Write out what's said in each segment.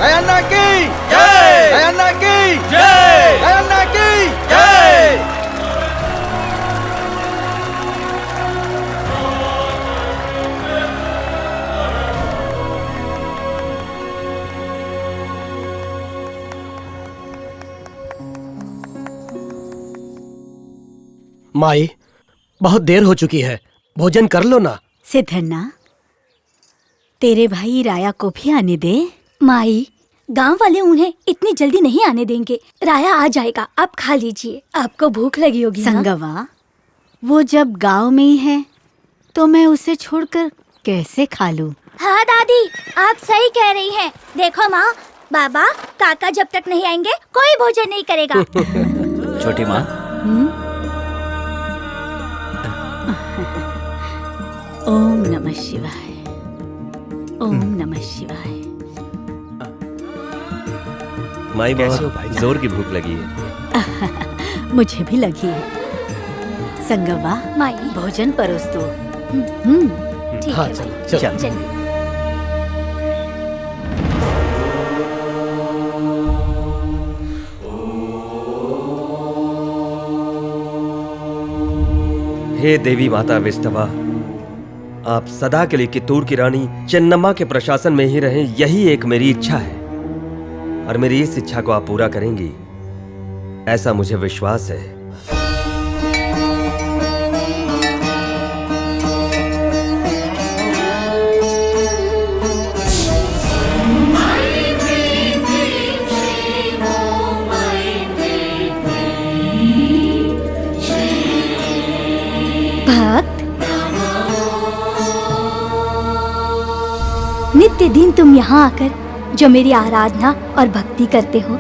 Diana की जय, Diana की जय, डायना की जय। माई, बहुत देर हो चुकी है, भोजन कर लो ना। सिद्धन्ना, तेरे भाई राया को भी आने दे। माई, गांव वाले उन्हें इतनी जल्दी नहीं आने देंगे। राया आ जाएगा, आप खा लीजिए, आपको भूख लगी होगी ना? संगवा, वो जब गांव में ही है तो मैं उसे छोड़कर कैसे खा लूं? हाँ दादी, आप सही कह रही हैं। देखो माँ, बाबा, काका जब तक नहीं आएंगे कोई भोजन नहीं करेगा। छोटी माँ, ओम नमः शिवाय, ओम नमः शिवाय। माई, बहुत जोर की भूख लगी है। मुझे भी लगी है। संगवा, माई, भोजन परोस दो। ठीक हाँ, है चलो माई, चलो। चलिए। हे देवी माता विष्णवा, आप सदा के लिए कित्तूर की रानी चेन्नम्मा के प्रशासन में ही रहें, यही एक मेरी इच्छा है। और मेरी इस इच्छा को आप पूरा करेंगी, ऐसा मुझे विश्वास है। भक्त, नित्य दिन तुम यहाँ आकर जो मेरी आराधना और भक्ति करते हो,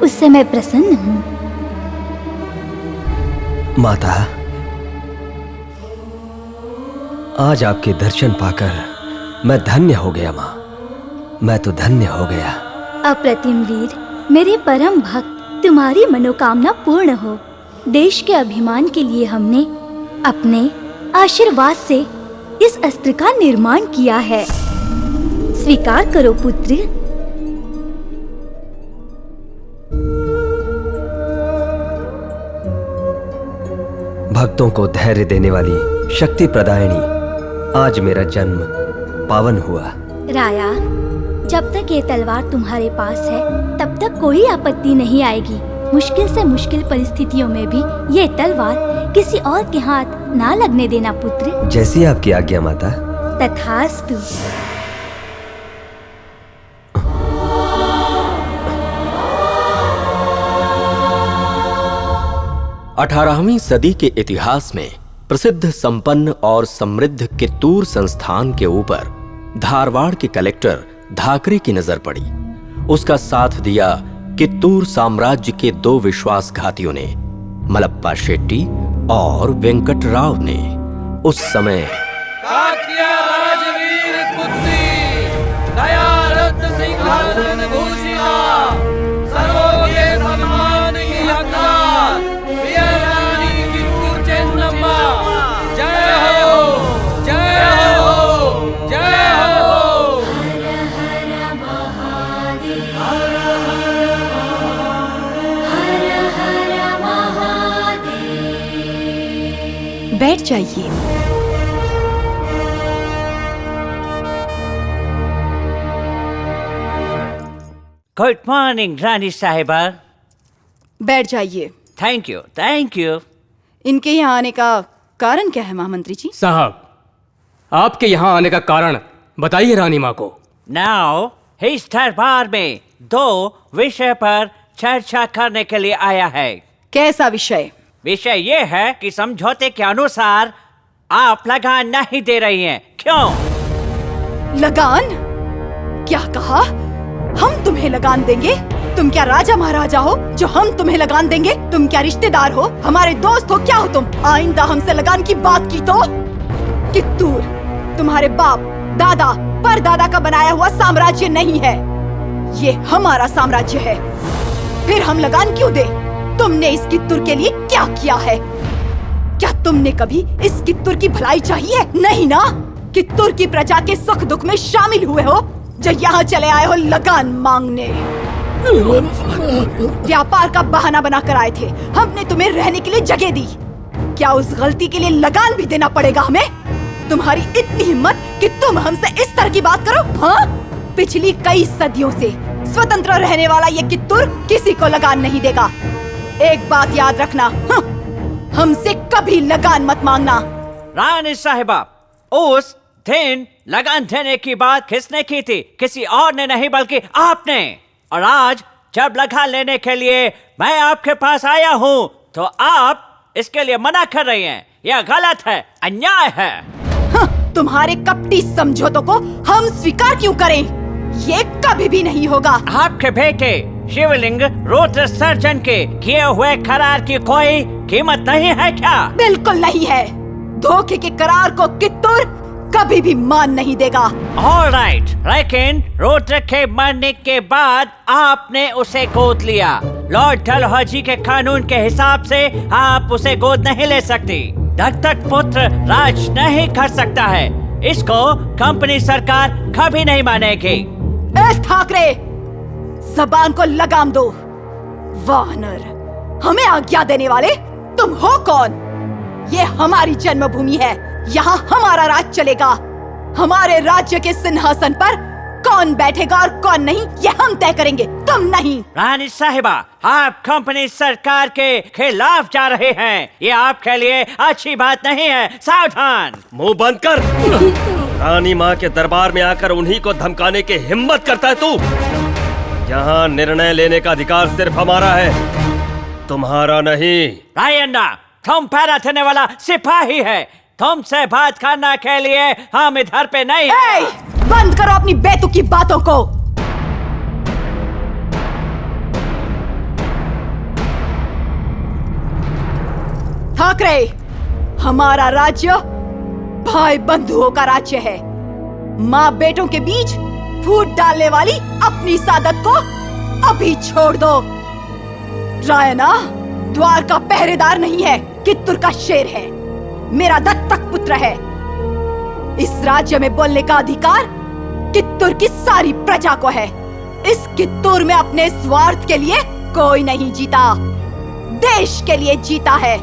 उससे मैं प्रसन्न हूँ। माता, आज आपके दर्शन पाकर मैं धन्य हो गया। माँ, मैं तो धन्य हो गया। अप्रतिम वीर, मेरे परम भक्त, तुम्हारी मनोकामना पूर्ण हो। देश के अभिमान के लिए हमने अपने आशीर्वाद से इस अस्त्र का निर्माण किया है। स्वीकार करो पुत्र। भक्तों को धैर्य देने वाली शक्ति प्रदायिनी, आज मेरा जन्म पावन हुआ। राया, जब तक ये तलवार तुम्हारे पास है तब तक कोई आपत्ति नहीं आएगी। मुश्किल से मुश्किल परिस्थितियों में भी ये तलवार किसी और के हाथ ना लगने देना पुत्र। जैसी आपकी आज्ञा माता। तथास्तु। 18वीं सदी के इतिहास में प्रसिद्ध, संपन्न और समृद्ध कित्तूर संस्थान के ऊपर धारवाड़ के कलेक्टर धाकरे की नजर पड़ी। उसका साथ दिया कित्तूर साम्राज्य के दो विश्वासघातियों ने, मलप्पा शेट्टी और वेंकटराव ने, उस समय काकतीय राजवीर पुत्री नया रत्न सिंहासन भूषिता सर्वोदय सम्मान की हकदार प्रिय रानी कित्तूर चेन्नम्मा, जय हो जय हो जय हो। बैठ जाइए। गुड मॉर्निंग रानी साहिबा। बैठ जाइए। Thank you thank you. इनके यहाँ आने का कारण क्या है महामंत्री जी? साहब, आपके यहाँ आने का कारण बताइए रानी माँ को। नाउ इस दरबार में दो विषय पर चर्चा करने के लिए आया है। कैसा विषय? विषय ये है कि समझौते के अनुसार आप लगान नहीं दे रही हैं, क्यों? लगान? क्या कहा? हम तुम्हें लगान देंगे? तुम क्या राजा महाराजा हो जो हम तुम्हें लगान देंगे? तुम क्या रिश्तेदार हो, हमारे दोस्त हो, क्या हो तुम? आइंदा हमसे लगान की बात की तो कित्तूर तुम्हारे बाप दादा परदादा का बनाया हुआ साम्राज्य नहीं है, ये हमारा साम्राज्य है। फिर हम लगान क्यों दे? तुमने इस कित्तूर के लिए क्या किया है? क्या तुमने कभी इस कित्तूर की भलाई चाहिए? नहीं ना। कित्तूर की प्रजा के सुख दुख में शामिल हुए हो जो यहाँ चले आए हो लगान मांगने। व्यापार का बहाना बना कर आए थे, हमने तुम्हें रहने के लिए जगह दी, क्या उस गलती के लिए लगान भी देना पड़ेगा हमें? तुम्हारी इतनी हिम्मत कि तुम हमसे इस तरह की बात करो? हाँ, पिछली कई सदियों से स्वतंत्र रहने वाला ये कित्तूर किसी को लगान नहीं देगा। एक बात याद रखना, हमसे कभी लगान मत मांगना। रानी साहिबा, उस दिन लगान देने की बात किसने की थी? किसी और ने नहीं बल्कि आपने। और आज जब लगान लेने के लिए मैं आपके पास आया हूँ तो आप इसके लिए मना कर रही हैं। यह गलत है, अन्याय है। तुम्हारे कपटी समझौतों को हम स्वीकार क्यों करें? ये कभी भी नहीं होगा। आपके बेटे शिवलिंग रुद्र सर्जन के किए हुए करार की कोई कीमत नहीं है क्या? बिल्कुल नहीं है। धोखे के करार को कित्तूर कभी भी मान नहीं देगा। ऑलराइट, लेकिन रुद्र के मरने के बाद आपने उसे गोद लिया। लॉर्ड डलहौजी के कानून के हिसाब से आप उसे गोद नहीं ले सकती। दत्तक पुत्र राज नहीं कर सकता है। इसको कंपनी सरकार कभी नहीं मानेगी। ठाकरे, जबान को लगाम दो। वानर, हमें आज्ञा देने वाले तुम हो कौन? ये हमारी जन्मभूमि है, यहाँ हमारा राज चलेगा। हमारे राज्य के सिंहासन पर कौन बैठेगा और कौन नहीं, ये हम तय करेंगे, तुम नहीं। रानी साहिबा, आप कंपनी सरकार के खिलाफ जा रहे हैं। ये आपके लिए अच्छी बात नहीं है, सावधान। मुंह बंद कर। रानी माँ के दरबार में आकर उन्हीं को धमकाने की हिम्मत करता है तू? यहाँ निर्णय लेने का अधिकार सिर्फ हमारा है, तुम्हारा नहीं। रायन्ना, तुम पैरा देने वाला सिपाही है। तुमसे बात करने के लिए हम इधर पे नहीं। बंद करो अपनी बेतुकी बातों को। ठाकरे, हमारा राज्य भाई बंधुओं का राज्य है। माँ बेटों के बीच फूट डालने वाली अपनी सादत को अभी छोड़ दो। रायना द्वार का पहरेदार नहीं है, कित्तूर का शेर है, मेरा दत्तक पुत्र है। इस राज्य में बोलने का अधिकार कित्तूर की सारी प्रजा को है। इस कित्तूर में अपने स्वार्थ के लिए कोई नहीं जीता, देश के लिए जीता है।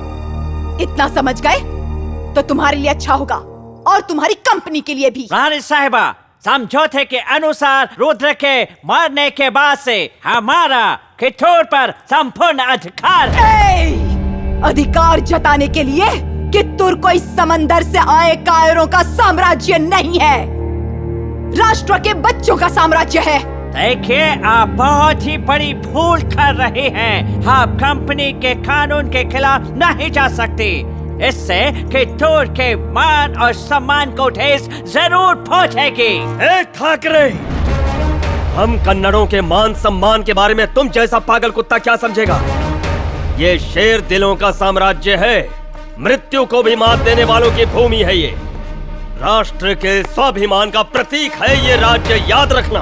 इतना समझ गए तो तुम्हारे लिए अच्छा होगा और तुम्हारी कंपनी के लिए भी। रानी साहिबा, समझौते के अनुसार रुद्र के मरने के बाद से हमारा कित्तूर पर संपूर्ण अधिकार है। अधिकार जताने के लिए कित्तूर कोई समंदर से आए कायरों का साम्राज्य नहीं है, राष्ट्र के बच्चों का साम्राज्य है। देखिए, आप बहुत ही बड़ी भूल कर रहे हैं। आप कंपनी के कानून के खिलाफ नहीं जा सकती। इससे कित्तूर के मान और सम्मान को ठेस जरूर पहुंचेगी। ठाकरे, हम कन्नड़ों के मान सम्मान के बारे में तुम जैसा पागल कुत्ता क्या समझेगा? ये शेर दिलों का साम्राज्य है, मृत्यु को भी मात देने वालों की भूमि है ये। राष्ट्र के स्वाभिमान का प्रतीक है ये राज्य, याद रखना।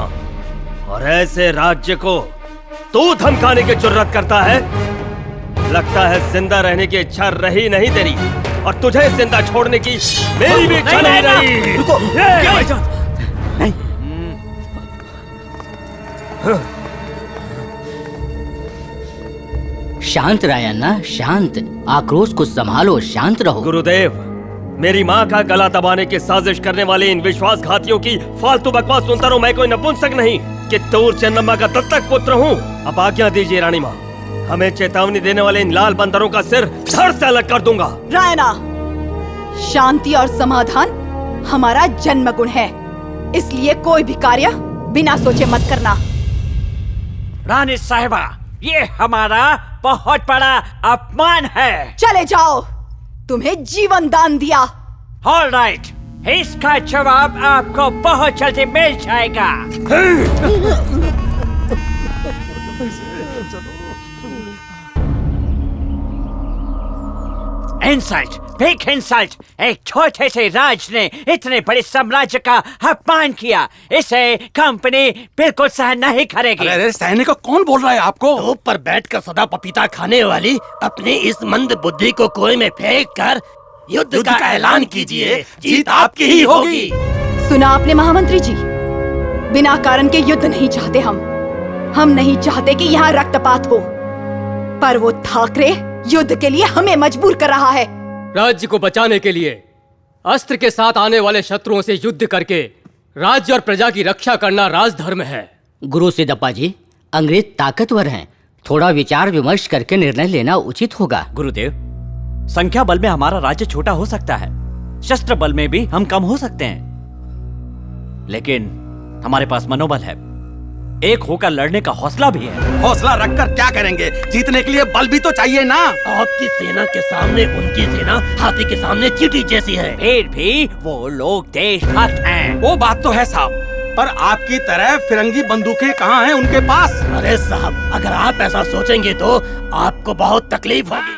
और ऐसे राज्य को तू धमकाने की जुर्रत करता है? लगता है जिंदा रहने की इच्छा रही नहीं तेरी, और तुझे जिंदा छोड़ने की मेरी भी इच्छा नहीं रही। रुको, क्या भाईजान? नहीं। शांत रायन्ना, शांत। आक्रोश को संभालो, शांत रहो। गुरुदेव, मेरी माँ का गला दबाने की साजिश करने वाले इन विश्वासघातियों की फालतू बकवास सुनता रहूं मैं कोई नपुंसक नहीं कि तूर चेन्नम्मा का दत्तक पुत्र हूँ। अब आज्ञा दीजिए रानी माँ, हमें चेतावनी देने वाले इन लाल बंदरों का सिर धड़ से अलग कर दूंगा। रायना, शांति और समाधान हमारा जन्म गुण है, इसलिए कोई भी कार्य बिना सोचे मत करना। रानी साहिबा, ये हमारा बहुत बड़ा अपमान है। चले जाओ, तुम्हें जीवन दान दिया। ऑल राइट, इसका जवाब आपको बहुत जल्दी मिल जाएगा। Insult, big insult. एक छोटे से राज ने इतने बड़े साम्राज्य का अपमान किया, इसे कंपनी बिल्कुल सहन नहीं करेगी। अरे सहने को कौन बोल रहा है आपको? धूप पर बैठकर सदा पपीता खाने वाली अपनी इस मंद बुद्धि को कुएं में फेंक कर युद्ध का ऐलान कीजिए, जीत आपकी ही होगी। सुना आपने महामंत्री जी, बिना कारण के युद्ध नहीं चाहते हम नहीं चाहते कि यहाँ रक्तपात हो, पर वो ठाकरे युद्ध के लिए हमें मजबूर कर रहा है। राज्य को बचाने के लिए अस्त्र के साथ आने वाले शत्रुओं से युद्ध करके राज्य और प्रजा की रक्षा करना राजधर्म है। गुरु सिद्धप्पा जी, अंग्रेज ताकतवर हैं, थोड़ा विचार विमर्श करके निर्णय लेना उचित होगा। गुरुदेव, संख्या बल में हमारा राज्य छोटा हो सकता है, शस्त्र बल में भी हम कम हो सकते हैं, लेकिन हमारे पास मनोबल है, एक होकर लड़ने का हौसला भी है। हौसला रखकर क्या करेंगे? जीतने के लिए बल भी तो चाहिए ना। आपकी सेना के सामने उनकी सेना हाथी के सामने चींटी जैसी है। फिर भी वो लोग देशभक्त हैं। वो बात तो है साहब, पर आपकी तरह फिरंगी बंदूकें कहाँ हैं उनके पास? अरे साहब, अगर आप ऐसा सोचेंगे तो आपको बहुत तकलीफ होगी।